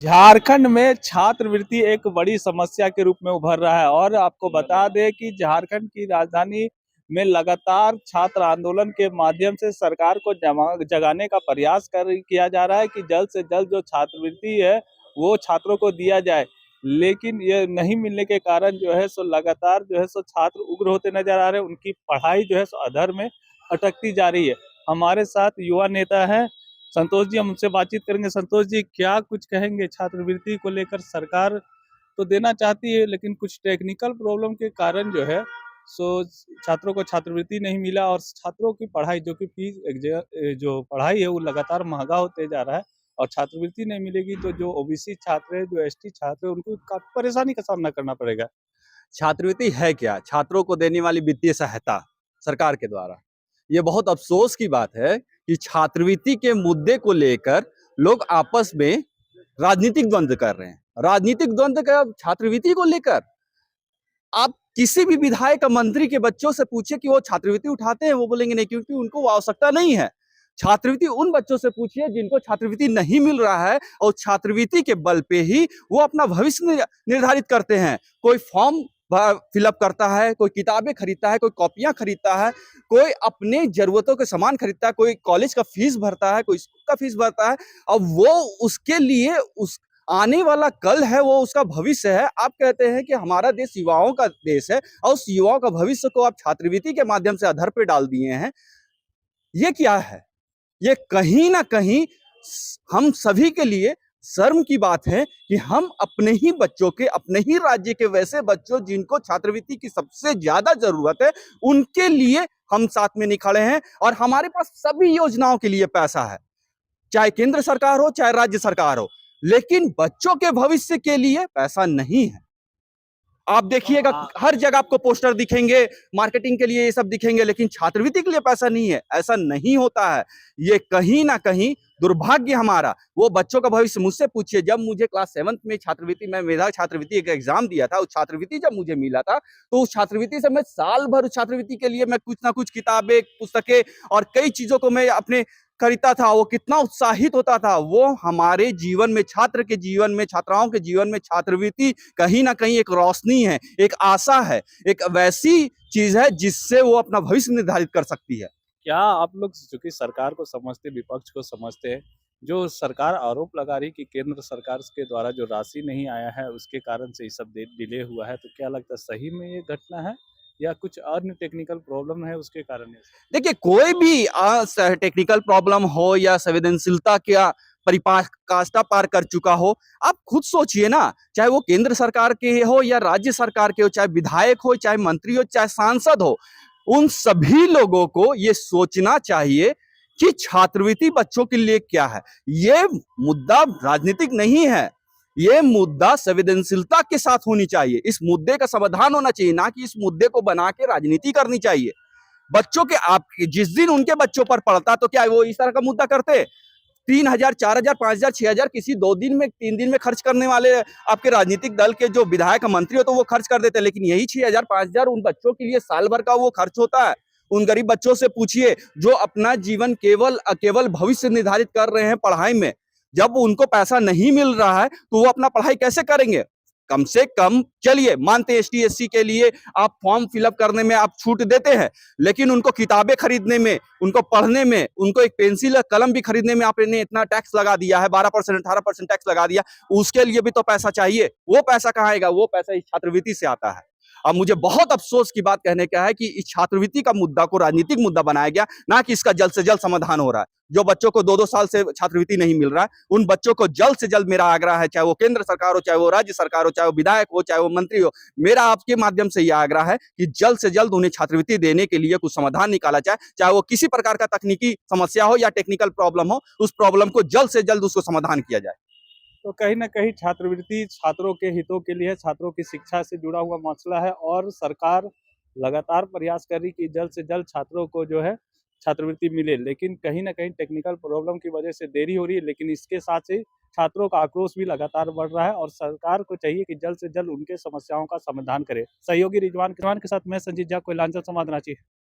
झारखंड में छात्रवृत्ति एक बड़ी समस्या के रूप में उभर रहा है और आपको बता दें कि झारखंड की राजधानी में लगातार छात्र आंदोलन के माध्यम से सरकार को जगाने का प्रयास किया जा रहा है कि जल्द से जल्द जो छात्रवृत्ति है वो छात्रों को दिया जाए। लेकिन ये नहीं मिलने के कारण जो है सो लगातार जो है सो छात्र उग्र होते नजर आ रहे हैं। उनकी पढ़ाई जो है सो अधर में अटकती जा रही है। हमारे साथ युवा नेता है संतोष जी, हम उनसे बातचीत करेंगे। संतोष जी, क्या कुछ कहेंगे छात्रवृत्ति को लेकर? सरकार तो देना चाहती है लेकिन कुछ टेक्निकल प्रॉब्लम के कारण जो है सो छात्रों को छात्रवृत्ति नहीं मिला और छात्रों की पढ़ाई जो कि फीस जो पढ़ाई है वो लगातार महंगा होते जा रहा है। और छात्रवृत्ति नहीं मिलेगी तो जो ओबीसी छात्र है, जो एसटी छात्र है, उनको काफी परेशानी का सामना करना पड़ेगा। छात्रवृत्ति है क्या? छात्रों को देने वाली वित्तीय सहायता सरकार के द्वारा। ये बहुत अफसोस की बात है कि छात्रवृत्ति के मुद्दे को लेकर लोग आपस में राजनीतिक द्वंद्व कर रहे हैं। राजनीतिक द्वंद्व का छात्रवृत्ति को लेकर आप किसी भी विधायक मंत्री के बच्चों से पूछे कि वो छात्रवृत्ति उठाते हैं, वो बोलेंगे नहीं, क्योंकि उनको वो आवश्यकता नहीं है। छात्रवृत्ति उन बच्चों से पूछिए जिनको छात्रवृत्ति नहीं मिल रहा है और छात्रवृत्ति के बल पे ही वो अपना भविष्य निर्धारित करते हैं। कोई फॉर्म फिलअप करता है, कोई किताबें खरीदता है, कोई कॉपियां खरीदता है, कोई अपने जरूरतों के सामान खरीदता है, कोई कॉलेज का फीस भरता है, कोई स्कूल का फीस भरता है। और वो उसके लिए उस आने वाला कल है, वो उसका भविष्य है। आप कहते हैं कि हमारा देश युवाओं का देश है और उस युवाओं का भविष्य को आप छात्रवृत्ति के माध्यम से अधर पे डाल दिए हैं। ये क्या है? ये कहीं ना कहीं हम सभी के लिए शर्म की बात है कि हम अपने ही बच्चों के, अपने ही राज्य के वैसे बच्चों जिनको छात्रवृत्ति की सबसे ज्यादा जरूरत है, उनके लिए हम साथ में नहीं खड़े हैं। और हमारे पास सभी योजनाओं के लिए पैसा है, चाहे केंद्र सरकार हो चाहे राज्य सरकार हो, लेकिन बच्चों के भविष्य के लिए पैसा नहीं है। आप देखिएगा हर जगह आपको पोस्टर दिखेंगे, मार्केटिंग के लिए ये सब दिखेंगे, लेकिन छात्रवृत्ति के लिए पैसा नहीं है। ऐसा नहीं होता है। ये कहीं ना कहीं दुर्भाग्य हमारा। वो बच्चों का भविष्य मुझसे पूछिए, जब मुझे क्लास 7th में छात्रवृत्ति, मैं मेधा छात्रवृत्ति एक एग्जाम दिया था, उस छात्रवृत्ति जब मुझे मिला था तो उस छात्रवृत्ति से मैं साल भर उस छात्रवृत्ति के लिए मैं कुछ ना कुछ किताबें, पुस्तकें और कई चीजों को मैं अपने खरीदता था। वो कितना उत्साहित होता था। वो हमारे जीवन में, छात्र के जीवन में, छात्राओं के जीवन में छात्रवृत्ति कहीं ना कहीं एक रोशनी है, एक आशा है, एक वैसी चीज है जिससे वो अपना भविष्य निर्धारित कर सकती है। क्या आप लोग चूंकि सरकार को समझते, विपक्ष को समझते हैं, जो सरकार आरोप लगा रही कि केंद्र सरकार के द्वारा जो राशि नहीं आया है उसके कारण से ये सब डिले हुआ है, तो क्या लगता है सही में ये घटना है या कुछ अन्य टेक्निकल प्रॉब्लम है उसके कारण? देखिए, कोई भी टेक्निकल प्रॉब्लम हो या संवेदनशीलता क्या परिकाष्ठा पार कर चुका हो, आप खुद सोचिए ना। चाहे वो केंद्र सरकार के हो या राज्य सरकार के हो, चाहे विधायक हो, चाहे मंत्री हो, चाहे सांसद हो, उन सभी लोगों को ये सोचना चाहिए कि छात्रवृत्ति बच्चों के लिए क्या है। ये मुद्दा राजनीतिक नहीं है, ये मुद्दा संवेदनशीलता के साथ होनी चाहिए। इस मुद्दे का समाधान होना चाहिए, ना कि इस मुद्दे को बना के राजनीति करनी चाहिए। बच्चों के, आप जिस दिन उनके बच्चों पर पड़ता तो क्या वो इस तरह का मुद्दा करते? 3,000, 4,000, 5,000, 6,000 किसी 2 दिन में, 3 दिन में खर्च करने वाले आपके राजनीतिक दल के जो विधायक मंत्री हो तो वो खर्च कर देते, लेकिन यही 6,000, 5,000 उन बच्चों के लिए साल भर का वो खर्च होता है। उन गरीब बच्चों से पूछिए जो अपना जीवन केवल भविष्य निर्धारित कर रहे हैं पढ़ाई में। जब उनको पैसा नहीं मिल रहा है तो वो अपना पढ़ाई कैसे करेंगे? कम से कम चलिए मानते हैं एसटी एससी के लिए आप फॉर्म फिलअप करने में आप छूट देते हैं, लेकिन उनको किताबें खरीदने में, उनको पढ़ने में, उनको एक पेंसिल कलम भी खरीदने में आपने इतना टैक्स लगा दिया है, 12%, 18% टैक्स लगा दिया। उसके लिए भी तो पैसा चाहिए। वो पैसा कहाँ आएगा? वो पैसा इस छात्रवृत्ति से आता है। अब मुझे बहुत अफसोस की बात कहने का है कि इस छात्रवृत्ति का मुद्दा को राजनीतिक मुद्दा बनाया गया, ना कि इसका जल्द से जल्द समाधान हो रहा है। जो बच्चों को 2-2 साल से छात्रवृत्ति नहीं मिल रहा है, उन बच्चों को जल्द से जल्द, मेरा आग्रह है, चाहे वो केंद्र सरकार हो, चाहे वो राज्य सरकार हो, चाहे वो विधायक हो, चाहे वो मंत्री हो, मेरा आपके माध्यम से यह आग्रह है कि जल्द से जल्द उन्हें छात्रवृत्ति देने के लिए कुछ समाधान निकाला जाए। चाहे वो किसी प्रकार का तकनीकी समस्या हो या टेक्निकल प्रॉब्लम हो, उस प्रॉब्लम को जल्द से जल्द उसको समाधान किया जाए। तो कहीं न कहीं छात्रवृत्ति छात्रों के हितों के लिए, छात्रों की शिक्षा से जुड़ा हुआ मसला है और सरकार लगातार प्रयास कर रही कि जल्द से जल्द छात्रों को जो है छात्रवृत्ति मिले। लेकिन कहीं न कहीं टेक्निकल प्रॉब्लम की वजह से देरी हो रही है, लेकिन इसके साथ ही छात्रों का आक्रोश भी लगातार बढ़ रहा है और सरकार को चाहिए कि जल्द से जल्द उनके समस्याओं का समाधान करे। सहयोगी रिजवान के साथ मैं संजीत झा, कोयलांचल संवाद, रांची।